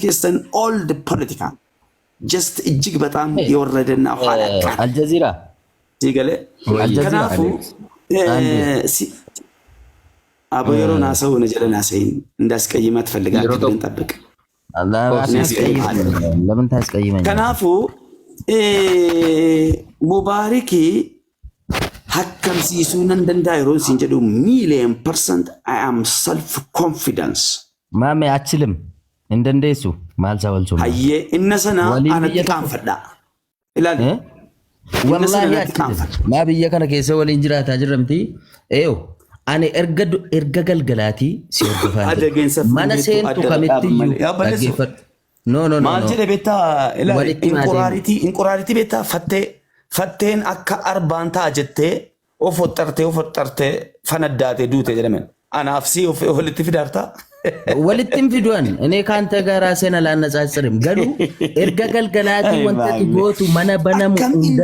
keessan all the political just እጅግ በጣም የወረደና ኋላ አልጀዚራ ሲገለ ከናፉ አበየሮና ሰው ነጀለና ሰይን እንዳስቀይማት ፈልጋለሁ እንጠብቅ ለምን ታስቀይመኝ ከናፉ ሙባረኪ ሐከም ሲሱን እንደንዳይሮን ሲንጀዱ ሚሊየን ፐርሰንት I am self confidence ማሜ አችልም እንደንደሱ ማልሳ ወልሶ አየ እነሰና አንጥቃን ፈዳ ይላል ወላሂ ማብየ ከነ ከሰ ወል እንጅራታ ጅረምቲ ኤው አኔ እርገገልገላቲ ሲወርፋ ማነሴንቱ ከመትዩ አገፈት ኖ ማልጀ ቤታ ይላል ኢንቁራሪቲ ቤታ ፈቴን አካ አርባንታ አጀቴ ኦፎጠርቴ ፈነዳቴ ዱቴ ጀለመን አናፍሲ ወልት ፊዳርታ ወልትም ፊዶን እኔ ካንተ ጋር ራሴን አላነጻጽርም ገሉ እርገገልገላቲ ወንተቲ ጎቱ ማነበነሙ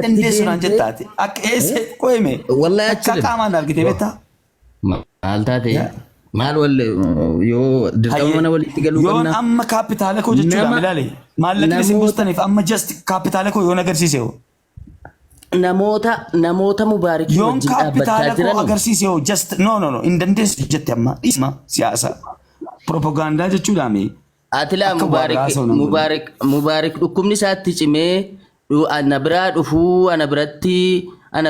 እንደዚህ አንጀታቲ አከሰ ቆይሜ ወላሂ አችልም ካማና አርግቴ ቤታ ማልታቴ ማል ወል ዮ ድርተውና ወል ይገሉና አማ ካፒታል እኮ ጀቹላ መላለ ማለክ ለሲምቦስተን አማ ጀስት ካፒታል እኮ ዮ ነገር ሲሴው namoota mubaariki yoon kaapitaala koo agarsiisee just no indandees jette amma isma siyaasa propaganda jechuudhaami atila mubaarik dhukkubni isaatti cimee ana biraa dhufuu ana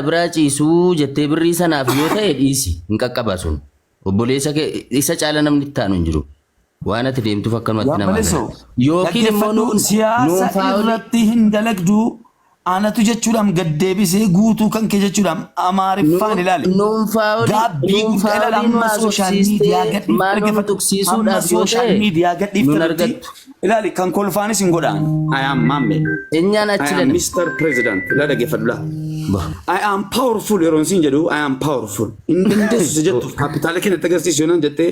biraa ciisuu jettee birrii sanaaf yoo ta'e dhiisi hin qaqqaba sun obboleessa isa caala namni itti aanu hin jiru waan ati deemtuuf akkanumatti nama yookiin immoo siyaasa irratti hin dalagduu aanatu jechuudhaan gaddeebisee guutuu kan kee jechuudhaan amaariffaan ilaale gaabbiin dhalama sooshaal miidiyaa gadhiifte ilaali kan kolfaanis hin godhaan I am mamme enyaan achilen Mr. President la dhaggeeffadhu I am powerful yeroon siin jedhu I am powerful indandeessu jettu kaapitaala keenya agarsiisuu nan jettee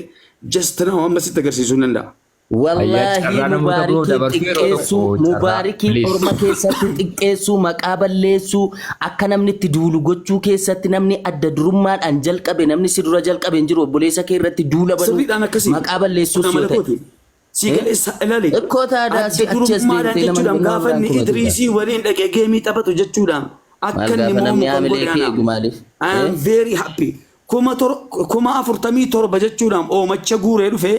just now amma sitti agarsiisuu nan danda'a wallahi mubaarikiin orma keessatti xiqqeessuu maqaa balleessuu akka namni itti duulu gochuu keessatti namni adda durummaadhaan jalqabe namni si dura jalqabe hin jiru obboleessa kee irratti duula balu maqaa balleessuu yoo ta'e siigaleessa ilaali ikkootaadhaa si achesdeemtee jechuudhaan gaafa inni Idriisii waliin dhaqee geemii taphatu jechuudhaan akka inni moomu I am very happy 47 jechuudhaan oomacha guuree dhufee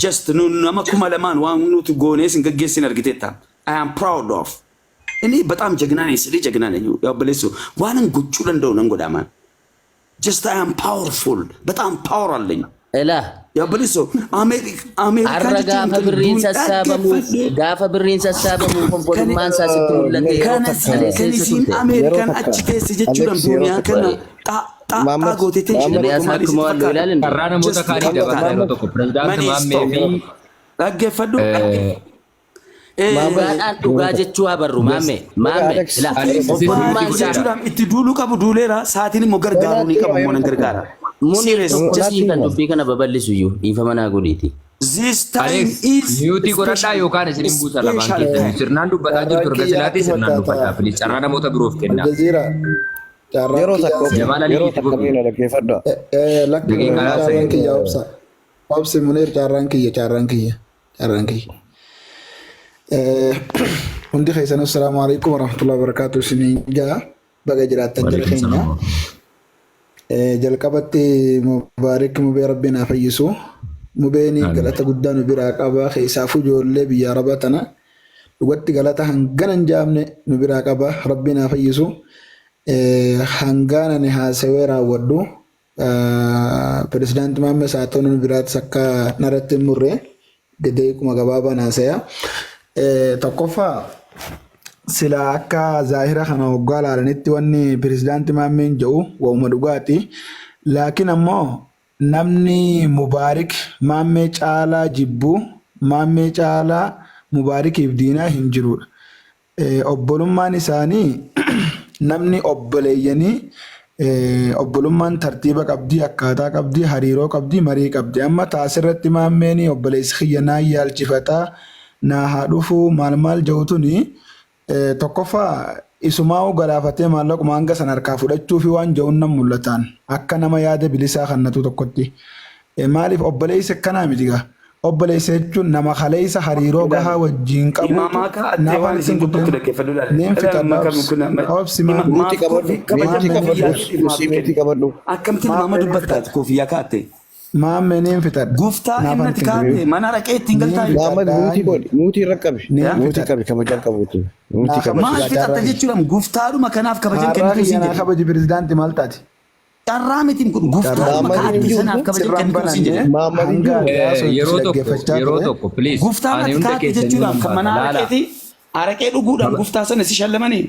just nama kuma lamaan waan nuti goonees hin gaggeessin argiteetta I am proud of ini በጣም ጀግና ነኝ ስለ ጀግና ነኝ ያበለሱ ዋንን ጉጩ እንደው ነው ጎዳማን just I am powerful በጣም ፓወር አለኝ እላ ያበለሱ አሜሪካ ጋፈ ብሪን ሰሳበሙ ኮንፎርማንስ አስተውለተ ከነሲን አሜሪካን አችቴስ ጀቹዳም ዱንያ ከና Mama gootete ያሳክማሉ ይላል እንዴ Karana mota kari dabata ነው ተቆ ፕሬዝዳንት ማሜ dhaggeeffadhu ማባዳን ዱጋ ጀቹ አበሩ ማሜ ላ jechuudhaan itti duuluu qabu duuleera saatiin immoo gargaaruu ni qabu moo nan gargaara serious just kan dubbii kana babal'isu iyyuu dhiifama naa godhiiti this time is Yuuti godhadhaa yookaan isin buusa lamaan keessatti sirnaan dubbataa jirtu erga silaati sirnaan dubbadhaa filis carraa namoota biroof kenna Jazeera Yeroo takka miina dhaggeeffadha. Carraan kiyya obsa. Obsi Muneer carraan kiyya. Hundi keessan assalaamu alaikum warahmatullahi wabarakatuh isiniin jaa baga jiraattan jira keenya. Jalqabatti mubaarik mubee rabbiin haa fayyisu. Mubeen galata guddaa nu biraa qaba keessaafuu ijoollee biyya arabaa tana dhugatti galata hangana hin jaamne nu biraa qaba rabbiin haa fayyisu. Hangana ni haasawee raawwadhu pirezidaantii Maammed Saatoon biraatti akka naratti murree gadee kuma gabaabaa naasaya tokkoffaa sila akka zaahira kana hoggaa laalanitti wanni pirezidaantii Maammed jedhu waa'uma dhugaati laakiin ammoo namni Mubaarik Maammed caalaa jibbu Maammed caalaa Mubaarikiif diinaa hin jirudha obbolummaan isaanii namni obboleeyyanii obbolummaan tartiiba qabdii akkaataa qabdii hariiroo qabdii marii qabdii amma taasirratti Maammeen obboleessi kiyya naa yaalchifataa naa haa dhufuu maal ja'utuni tokkoffaa isumaa'u galaafatee maallaquma hanga san harkaa fudhachuu fi waan ja'uun nan mul'ataan akka nama yaada bilisaa kannatu tokkotti maaliif obboleessi akkanaa mitiga obboleessa jechuun nama kaleessa hariiroo gahaa wajjin qabu. Imamaa kaa attee waan isin gubbaatti dhaggeeffadhu laala. Neen fixadha. Akkamti nama dubbattaati koofiyyaa kaatte. Maammee neen fixadha. Guftaa innatti kaatte mana raqee ittiin galtaa. Muutii rakkabi. Muutii qabi kabajaan qabuutu. Maal fixatta jechuudha guftaadhuma kanaaf kabajan kennitu siin jedhe. Kabaji pirezidaantii maal taati? Carraa mitiin kun guftaadhuma kaatti sanaaf kabajan kennitu siin jedhe. yeroo tokko please. Guftaan ati kaatti jechuudhaaf kan mana araqeeti araqee dhuguudhaan guftaa sana si shallamanii.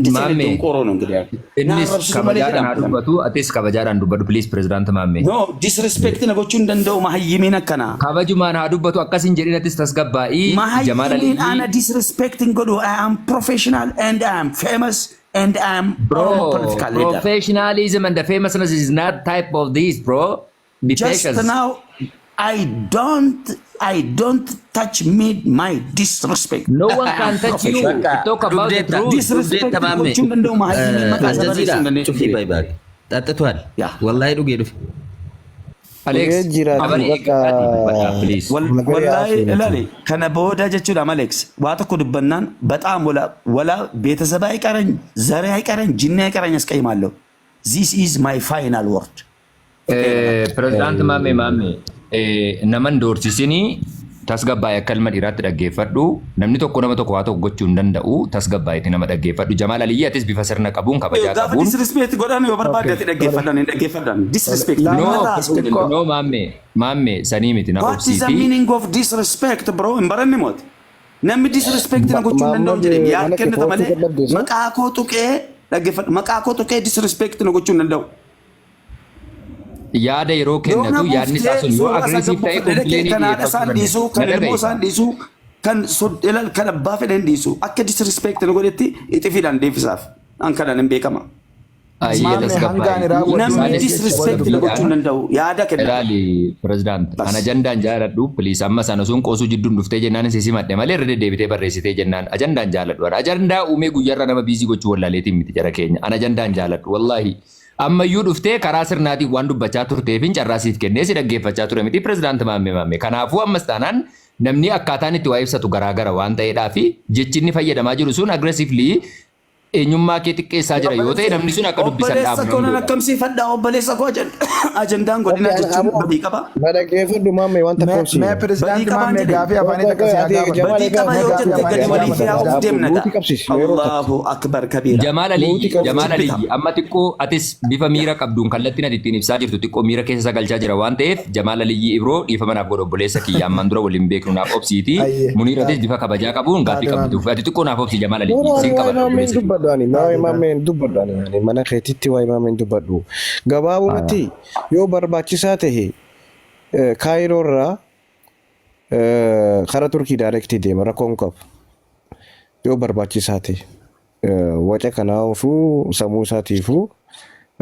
Innis kabajaadhaan dubbatu atis kabajaadhaan dubbatu please president Maammee. No disrespect na gochuu hin danda'u mahayyimiin akkana. Kabajumaan haa dubbatu akkasin jedhin atis tasgabbaa'ii Jamaal Mahayyimiin ana disrespecting godhu I am professional and I am famous and I am political leader. Professionalism and the famousness is not type of this, bro. Be Just patient. now I don't touch my disrespect. No one can touch you. Talk about the truth. Disrespect gochuu hin danda'u mahayyimiin maqaa isaa barreessuu hin danda'u. Cufii baay'ee. Xaxxatuwal. Yaa. Wallahi dhugee dhufe. Alex, Jira, abari please. Wallahi ilaali kana booda jechuudha Alex waa tokko dubbannaan በጣም ወላ ቤተሰብ አይቀረኝ ዘሬ አይቀረኝ ጅኔ አይቀረኝ አስቀይማለሁ. This is my final word. President Maammee naman doorsisini tasgabbaa'ee akka ilma dhiiraatti dhaggeeffadhu. Namni tokko nama tokko waa tokko gochuu hin danda'u. Tasgabbaa'eeti nama dhaggeeffadhu. Jamaal Aliyyi atis bifa sirna qabuun kabajaa Gaafa qabuun. disrespect godhan yoo barbaadde ati dhaggeeffadhan. Disrespect. No Maammee sanii miti na What is the obsiiti. meaning of disrespect bro? Hin baranne mooti. Namni disrespect na gochuu hin danda'u jedhee yaa kennita malee maqaa koo tuqee dhaggeeffadhu. Maqaa koo tuqee disrespect na gochuu hin danda'u. Yaada yeroo kennatu yaadni isaa sun yoo aggressive ta'e complain kan haadha isaan dhiisu kan ilmoo isaan dhiisu kan ilal kan abbaa fedhan dhiisu akka disrespect na godhetti ixifidhaan deebisaaf an kanaan hin beekama. Namni disrespect na gochuu hin danda'u yaada kenna. Ilaali president ana ajandaan jaaladhu please amma sana sun qoosuu jidduun dhuftee jennaan sisi madde malee irra deddeebitee barreessitee jennaan ajandaan jaaladhu ajandaa uumee guyyaarra nama biizii gochuu wallaaleetiin miti jara keenya ana ajandaan jaaladhu wallahi. Ammayyuu dhuftee karaa sirnaatiin waan dubbachaa turteefin carraasiif kennee si dhaggeeffachaa ture miti pirezidaant Maammee. Kanaafuu ammas taanaan namni akkaataan itti waa ibsatu garaagara waan ta'eedhaa fi jechi inni fayyadamaa jiru sun aggressively eenyummaa kee xiqqeessaa jira yoo ta'e namni sun akka dubbisan dhaabu. Obboleessa koo nan akkamsiifadha obboleessa koo ajandaan godina jechuun badii qaba. Dhaggeeffadhu Maammee wanta koobsi. Mee pirezidaantii Maammee gaafii afaanii takka siyaa gaafadha. Badii qaba yoo jette gadi walii fi haa'uuf deemnadha. Allahu akbar kabiira. Jamaal Aliyyi amma xiqqoo atis bifa miira qabduun kallattiin ati ittiin ibsaa jirtu xiqqoo miira keessa galchaa jira waan ta'eef Jamaal Aliyyi Ibroo dhiifama naaf godhu obboleessa kiyya ammaan dura waliin beeknu naaf obsiiti. Muniiratis bifa kabajaa qabuun gaaffii qabduuf ati xiqqoo naaf obsi Jamaal Aliyyi siin qabadhu. Maammeen dubbadhu mana keetitti waa'ee Maammeen dubbadhu gabaabumatti yoo barbaachisaa ta'e Kaayiroorraa karaa Turkii daayirektii deema rakkoon qabu yoo barbaachisaa ta'e waca kanaafuu sammuu isaatiifuu.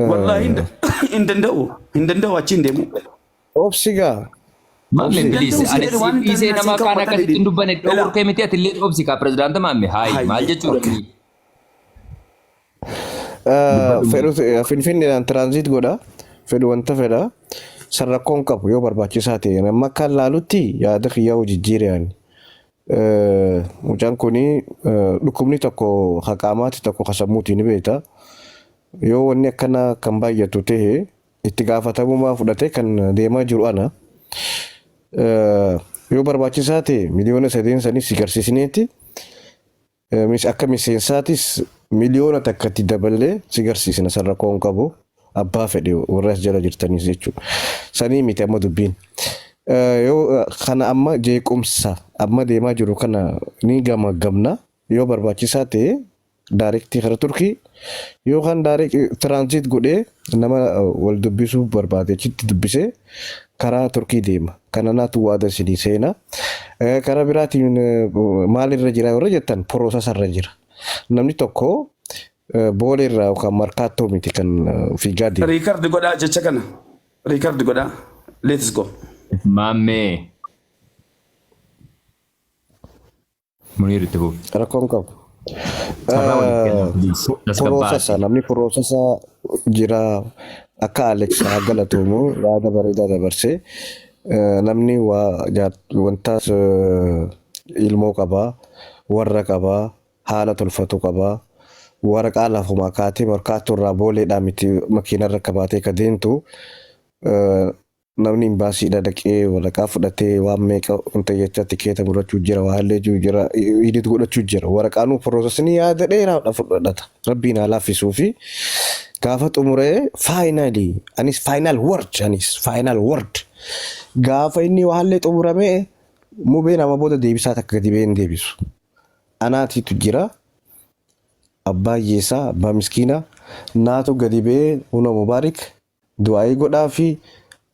Wallahi hin danda'u achi hin deemu. Obsigaa. Maammee please ani dhiisee nama kaan akkasitti hin dubbanne dhowwurtee miti ati illee obsi kaa pirezidaant Maammee haayi maal jechuudha. Finfinneedhaan tiraanziit godha fedhu wanta fedha sarrakkoon qabu yoo barbaachisaa ta'e nama kan laalutti yaada kiyyaa jijjiiraan mucaan kuni dhukkubni tokko haqaamaati tokko kasammuutiin ni beekta yoo wanni akkana kan baay'atu ta'e itti gaafatamummaa fudhate kan deemaa jiru ana yoo barbaachisaa ta'e miliyoona 3 sanii si garsiisneetti akka miseensaatis miliyoona takkatti dabalee si garsiisna sarrakkoon qabu abbaa fedhe warra jala jirtaniis jechuudha. Sanii miti amma dubbiin. Yoo kana amma jeequmsa amma deemaa jiru kana ni gamaggamna yoo barbaachisaa ta'e daayirektii karaa Turkii yookaan daayirektii tiraanziit godhee nama wal dubbisuu barbaade achitti dubbisee karaa Turkii deema. Kana naatu waada isinii seena. Karaa biraatiin maalirra jira warra jettan poroosasarra jira. Namni tokko booleerraa yookaan markaattoo miti kan fiigaa deema. Riikardi godhaa jecha kana. Riikardi godhaa. Let's go. Maammee. Muniir itti buuf. Rakkoon qabu. Poroosasa namni poroosasa jira akka Alex haa galatuumu yaada bareedaa dabarsee namni wantaas ilmoo qabaa, warra qabaa, haala tolfatu qabaa, waraqaa lafuma kaatee markaattuu irraa booleedhaan miti makiinarra qabaatee ka deemtu namni imbaasiidha dhaqee waraqaa fudhatee waan meeqa wanta jecha tikeeta murachuu jira, waa illee jira, hidhiitu godhachuu jira. Waraqaanuu piroosesni yaada dheeraadha fudhata. Rabbiin haa laaffisuu fi gaafa xumuree faayinaalii anis faayinaal word gaafa inni waan xumuramee mubee nama booda deebisaa takka gadi ba'ee hin deebisu. Anaatiitu jira abbaa hiyyeessaa abbaa miskiina naatu gadi ba'ee huna mubaarik du'aayii godhaa fi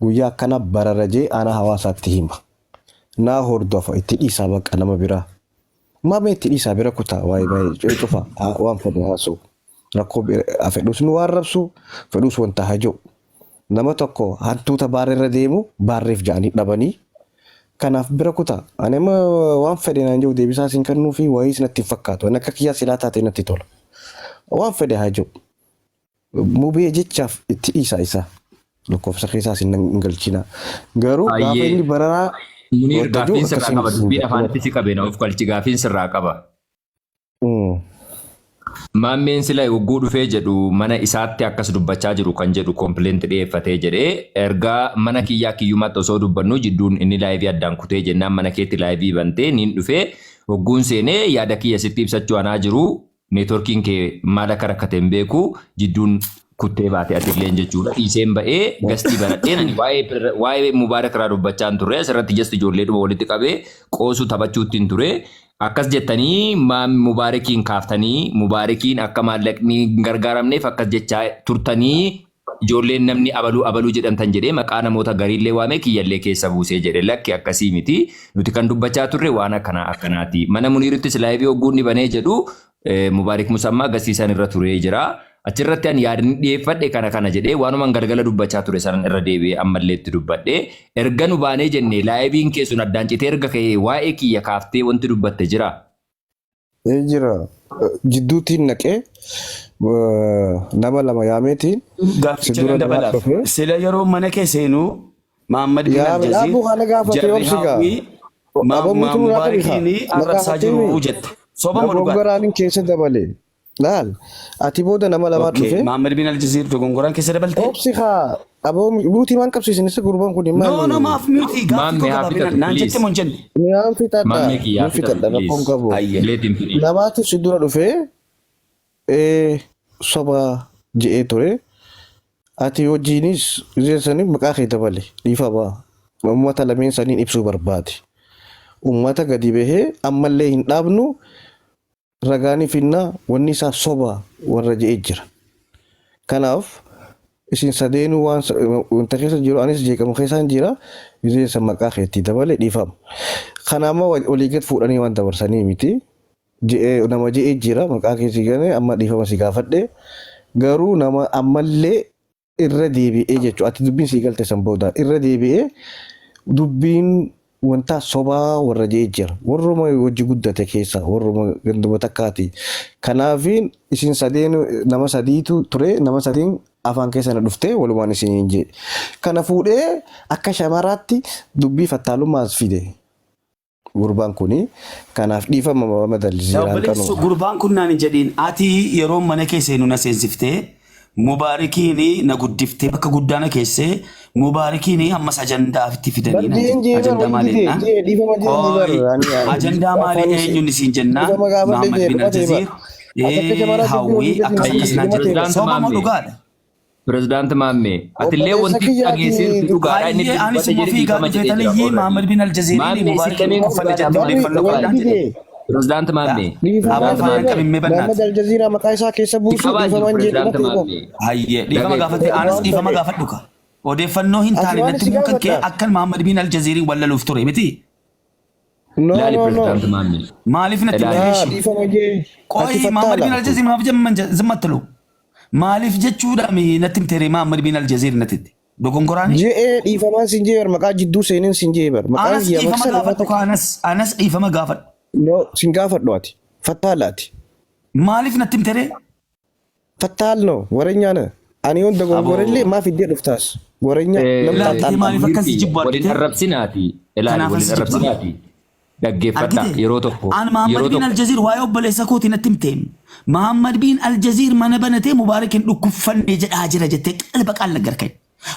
guyyaa akkana bararajee ana hawaasaatti hima. Naa hordofa itti dhiisaa bakka nama biraa. Maama itti dhiisaa bira kutaa waa'ee cufa waan fedhe haasa'u. Rakkoo fedhus nu waan rabsu fedhus wanta hajoo. Nama tokko hantuuta baarreerra deemu baarreef ja'anii dhabanii. Kanaaf bira kutaa. Ani waan fedhe naan jiru deebisaa siin kennuu fi wayii sinatti hin fakkaatu. Waan akka kiyyaa silaa taatee natti tola. Waan fedhe hajoo. Mubee jechaaf itti dhiisaa isaa. Lakkoofsa keessaa sin hin galchina. Garuu gaafa inni bararaa Munir gaafiin sirraa qaba. Dubbiin afaanitti si qabee of galchi gaafiin sirraa qaba. Maammeen sila yogguu dhufee jedhu mana isaatti akkas dubbachaa jiru kan jedhu kompileenti dhiyeeffatee jedhee ergaa mana kiyyaa kiyyummaatti osoo dubbannu jidduun inni laayivii addaan kutee jennaan mana keetti laayivii bantee niin dhufee hogguun seenee yaada kiyya sitti ibsachuu anaa jiru neetworkiin kee maal akka rakkateen beeku jidduun kuttee baate atilleen jechuudha. Dhiiseen ba'ee gastii baradheen ani waa'ee Mubaarak irraa dubbachaa hin turre asirratti just ijoollee dhuma walitti qabee qoosu taphachuutti hin ture. Akkas jettanii Mubaarakiin kaaftanii Mubaarakiin akka maallaqni gargaaramneef akkas jechaa turtanii ijoolleen namni abaluu jedhamtan jedhee maqaa namoota gariillee waamee kiyyallee keessa buusee jedhe lakki akkasii miti. Nuti kan dubbachaa turre waan akkanaati. Mana Muniirittis laayivii hogguun ni banee jedhu Mubaarak Musammaa agarsiisan irra turee jira. Achirratti ani yaadni dhiyeeffadhe kana jedhee waanumaan galgala dubbachaa ture sanan irra deebi'ee ammallee itti dubbadhe erga nu baanee jennee laayiviin keessun addaan citee erga ka'ee waa'ee kiyya kaaftee wanti dubbatte jira. Jira jidduutiin naqee nama lama yaameetiin gaaficha dabalaaf sila yeroo mana kee seenuu Mahammad bin Al-Jazeer Mubaarakiin arrabsaa jiru jette. Soba dogongoraan keessa dabale. Laal ati booda nama lama dhufe Mahammad bin Al-Jazeer dogongoraan keessa dabalte. Obsi haa aboo muutii waan qabsiisan isa gurbaan kun maal no maaf muutii gaafi naan jette mon jenne. Naan fitadha rakkoon qabu. Namaatu si dura dhufe soba je'ee ture. Ati wajjinis sanii maqaa kee dabale dhiifa ba'a. Uummata lameen saniin ibsuu barbaade. Uummata gadi bahee ammallee hin dhaabnu. Ragaanii finnaa wanni isaa soba warra je'ee jira. Kanaaf isin sadeenuu wanta keessa jiru anis jeeqamu keessaan jira yuzeessa maqaa keetti dabale dhiifama. Kanaama walii gad fuudhanii waan dabarsanii miti. Nama je'ee jira maqaa keessi gane amma dhiifama si gaafadhe. Garuu nama ammallee irra deebi'ee jechuudha. Ati dubbiin sii galte san booda irra deebi'ee dubbiin wanta sobaa warra je'ee jira. Warruma wajji guddate keessa warruma ganduma takkaati. Kanaafiin isin sadeen nama sadiitu ture nama sadiin afaan keessa na dhufte walumaan isin hin jee. Kana fuudhee akka shamaraatti dubbii fattaalummaas fide. Gurbaan kuni kanaaf dhiifama Muhammad Al-Jazeeraan qanu. Gurbaan kun naan jedhiin ati yeroo mana kee seenu na seensiftee Mubaarakiin na guddiftee bakka guddaana keessee Mubaarakiin ammas ajandaa itti fidanii ajandaa maaliidha? Ajandaa maalii eenyuun isin jennaa? Mahammad bin Al-Jazeer hawwii akkas naan jedhu sobamoo dhugaadha. Pirezidaanti Maammee atillee wanti dhageessisu dhugaadha inni anis mufii gaafeetanii Mahammad bin Al-Jazeer Mubaarakiin uffata jettee odeeffannoo qabdaan jedhe. Pirezidaanti Maammee. Muhammad Al-Jazeera maqaa isaa keessa buusu dhiifama hin jedhu. Hayyee dhiifama gaafate anis dhiifama gaafadhu ka. Odeeffannoo hin taane natti muka kee akkan Mahammad bin Al-Jazeer wallaluuf ture miti. Maaliif natti dhiifama qoyi Mahammad bin Al-Jazeer maaf jamman zimmatlu. Maaliif jechuudha natti mtere Mahammad bin Al-Jazeer natti. Dogongoraan je'ee dhiifamaan sin jee bar maqaa jidduu seeneen sin jee bar maqaa dhiifama gaafadhu ka anas dhiifama gaafadhu. No, sin gaafadhu ati. Fattaalaati. Maaliif natti mtere? Fattaal no, warra nyaana. Ani hunda gongorellee maaf iddee dhuftaas. Warenya Laati namni maaliif akkas jibbu waliin argite? arrabsinaati. Ilaali Kanaaf waliin as jibbu. arrabsinaati. Dhaggeeffadha Argite? yeroo tokko. An Muhammad bin Aljaziir waa'ee obboleessa kootii natti himte. Muhammad bin Aljaziir mana banatee Mubaarakin dhukkubfannee jedhaa jira jettee qalba qaal naggarkee.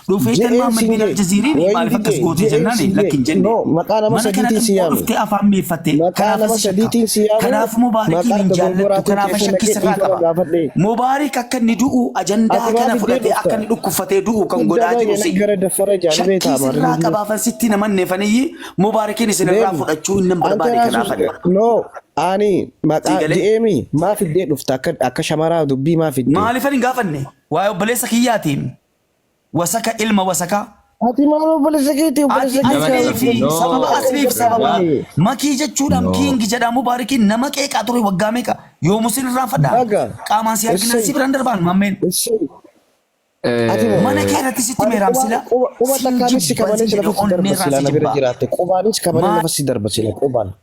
Dhufeetan Muhammad bin Aljaziiriin maaliif akkas goote jennaan lakkin jenne. maqaa nama Mana kana sadiitiin si yaamu. dhuftee afaan miiffatte. Maqaa nama sadiitiin si yaamu. Kanaaf Mubaarakiin hin jaallattu. Kanaaf shakkisirraa qaba. Mubaarik akka inni du'u ajandaa kana fudhatee akka inni dhukkubfatee du'u kan godhaa jiru si. gara daffara jaalibee Shakkisirraa qabaafan sitti namanneefanii Mubaarakiin isinirraa fudhachuu hin barbaade kanaaf. No, ani maqaa deemi maa fiddee dhufta akka shamaraa dubbii maa fiddee. Maaliifan hin gaafanne? Waa'ee obboleessa kiyyaatiin. Wasaka ilma wasaka. Ati maal obboleessa keetii obboleessa Asliifi sababa asliif sababa makii jechuudhaan kiingi jedhaa Mubaarakiin nama qeeqaa ture waggaa meeqa yoo musin irraa fadhaa qaamaan si arginan si biraan darbaan mammeen. Mana keerratti sitti meeraamsila. Quba takkaanis si kabalee si lafa si darba sila na bira jiraatte qubaanis kabalee lafa si darba sila qubaan.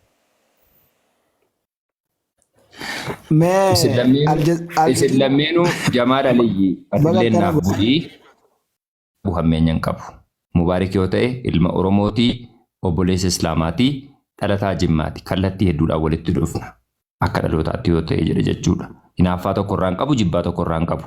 Isin lammeenu Jamaal Aliyyi Adileennaaf budii buhammeenyan qabu. Mubaarik yoo ta'e ilma Oromootii obboleessa Islaamaatii dhalataa Jimmaati. Kallattii hedduudhaan walitti dhufna. Akka dhalootaatti yoo ta'e jedhe jechuudha. Hinaaffaa tokkorraan qabu jibbaa tokkorraan qabu.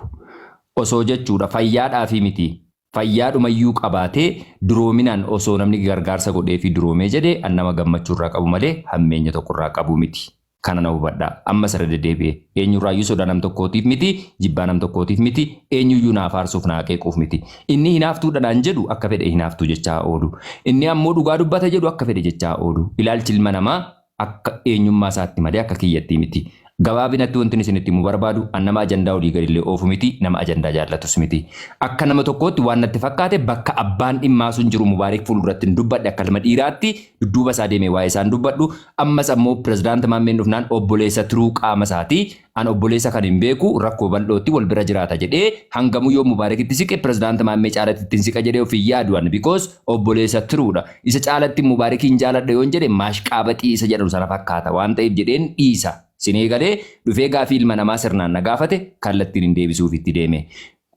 Osoo jechuudha fayyaadhaafi miti. Fayyaadhumayyuu qabaatee duroominaan osoo namni gargaarsa godhee fi duroomee jedhee an nama gammachuurraa qabu malee hammeenya tokkorraa qabu miti. Kana na hubadhaa amma sirra deddeebi'e eenyurraayyuu sodaa nam tokkootiif miti jibbaa nam tokkootiif miti eenyuyyuu naaf aarsuuf naa qeequuf miti inni hinaaftuudhaan jedhu akka fedhe hinaaftuu jechaa oolu inni ammoo dhugaa dubbata jedhu akka fedhe jechaa oolu ilaalchi ilma namaa akka eenyummaa isaatti malee akka kiyyattii miti gabaabinatti wanti isinitti himu barbaadu an nama ajandaa olii gadillee oofu miti nama ajandaa jaallatus miti akka nama tokkootti waan natti fakkaate bakka abbaan dhimmaa sun jiru Mubaarik fuulduratti hin dubbadhe akka ilma dhiiraatti dudduuba isaa deemee waa'ee isaan dubbadhu ammas ammoo pirezidaanti Maammeen dhufnaan obboleessa turuu qaama isaatii an obboleessa kan hin beeku rakkoo bal'ootti wal bira jiraata jedhee hangamu yoo Mubaarakitti siqe pirezidaanti Maammee caalatti ittiin siqa jedhee ofii yaaduan because obboleessa turuudha isa caalatti Mubaarakiin jaaladha yoon jedhe maashqaabaxii isa jedhamu sana fakkaata waan ta'eef jedheen dhiisa. Sinee galee dhufee gaafii ilma namaa sirnaan na gaafate kallattiin hin deebisuuf itti deeme.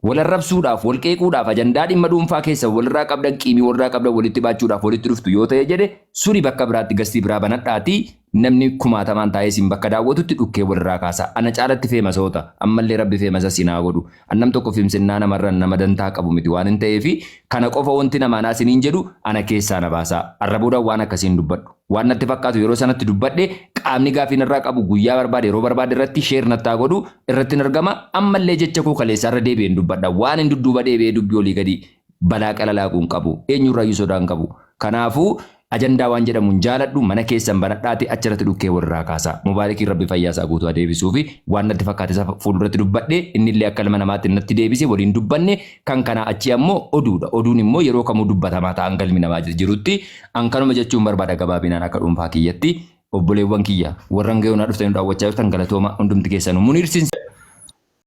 Walarrabsuudhaaf wal qeequudhaaf ajandaa dhimma dhuunfaa keessa walirraa qabdan qiimii walirraa qabdan walitti baachuudhaaf walitti dhuftu yoo ta'e jedhe suri bakka biraatti gastii biraa banadhaatii namni kumaatamaan taa'ee siin bakka daawwatutti dhukkee walirraa kaasa. Ana caalatti feemasoota ammallee rabbi feemasa sinaa godhu. Annam tokko fiimsinnaa namarran nama dantaa qabu miti waan hin ta'eefi kana qofa wanti namaanaa siniin jedhu ana keessaa na baasaa. Arrabuudhaan waan akkasiin dubbadhu. Waan natti fakkaatu yeroo sanatti dubbadhe qaamni gaafii irraa qabu guyyaa barbaade yeroo barbaade irratti sheer nattaa godhu irratti argama ammallee jecha koo kaleessaa irra deebi'een dubbadha waan hin dudduuba deebi'ee dubbii olii gadi balaa qalalaaquun qabu eenyurraayyuu sodaan qabu kanaafuu ajandaa waan jedhamuun jaaladhu mana keessan banadhaati achirratti dhukkee walirraa kaasa Mubaarakiin rabbi fayyaasaa guutuu adeebisuu fi waan natti fakkaate isa fuulduratti dubbadhe innillee akka ilma namaatti natti deebise waliin dubbanne kan kana achi ammoo oduudha oduun immoo yeroo kamuu dubbatamaa ta'an galmi namaa jirutti an kanuma jechuun barbaada gabaabinaan akka dhuunfaa kiyyatti obboleewwan kiyya warran gayoonaa dhuftanii daawwachaa jirtan galatooma hundumti keessanuu muniirsiinsa.